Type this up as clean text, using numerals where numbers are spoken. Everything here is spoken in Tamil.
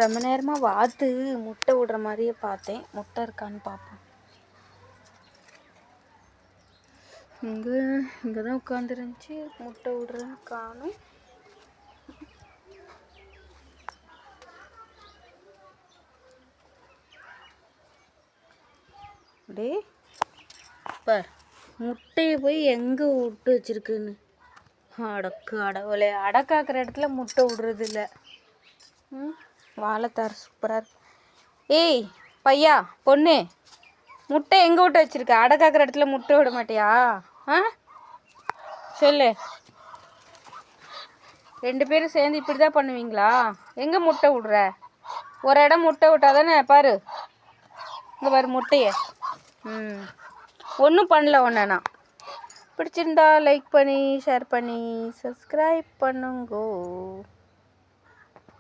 ரொம்ப நேரமாக வாத்து முட்டை விடுற மாதிரியே பார்த்தேன். முட்டை இருக்கான்னு பார்ப்போம். இங்கே தான் உட்காந்துருந்துச்சி. முட்டை விடுறேன்னு காணும். அப்படியே பார், முட்டையை போய் எங்கே விட்டு வச்சிருக்குன்னு. அடவுளே, அடக்காக்குற இடத்துல முட்டை விடுறது இல்லை. வாழைத்தார் சூப்பராக இருக்கு. ஏய் பையா பொண்ணு, முட்டை எங்கே விட்டு வச்சிருக்க? அடக்காக்குற இடத்துல முட்டை விட மாட்டியா? சொல்லு. 2 பேரும் சேர்ந்து இப்படி தான் பண்ணுவீங்களா? எங்கே முட்டை விடுற? ஒரு இடம் முட்டை விட்டாதானே. பாரு, இங்கே பாரு முட்டையை. ஒன்றும் பண்ணல. ஒன்றா பிடிச்சிருந்தா லைக் பண்ணி ஷேர் பண்ணி சப்ஸ்கிரைப் பண்ணுங்கோ.